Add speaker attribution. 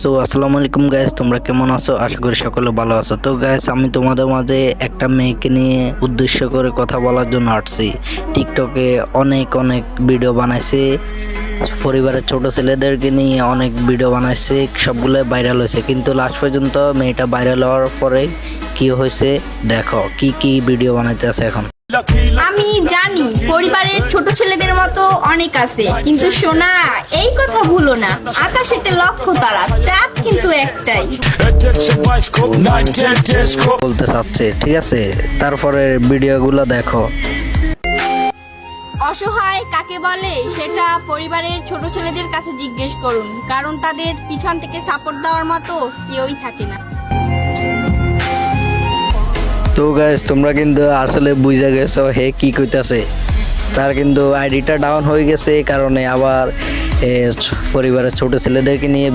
Speaker 1: So আসসালামু আলাইকুম guys, তোমরা কেমন আছো? আশা করি সকলে ভালো আছো। তো গাইস, আমি তোমাদের মাঝে একটা মেয়েকে নিয়ে উদ্দেশ্য করে কথা বলার জন্য আসছি। টিকটকে অনেক ভিডিও বানাইছে, পরিবারের ছোট ছেলেদেরকে নিয়ে অনেক ভিডিও বানাইছে, সবগুলো ভাইরাল হয়েছে। কিন্তু লাস্ট পর্যন্ত মেয়েটা ভাইরাল হওয়ার পরে কি হয়েছে দেখো, কি ভিডিও বানাইতে আছে এখন।
Speaker 2: আমি জানি পরিবারের ছোট ছেলেদের মতো অনেক আছে, কিন্তু সোনা এই কথা ভুলো না, আকাশেতে লক্ষ তারা, চাঁদ কিন্তু একটাই।
Speaker 1: বলতে চাচ্ছে, ঠিক আছে, তারপরে ভিডিওগুলো দেখো।
Speaker 2: অসহায় কাকে বলে সেটা পরিবারের ছোট ছেলেদের কাছে জিজ্ঞেস করুন, কারণ তাদের পিছন থেকে সাপোর্ট দেওয়ার মতো কেউই থাকে না।
Speaker 1: তো গাইস, তোমরা কিন্তু আসলে বুঝে গেছো হে কি কইতাছে। তার কিন্তু আইডিটা ডাউন হয়ে গেছে, এই কারণে আবার পরিবারের ছোট ছেলেদেরকে নিয়ে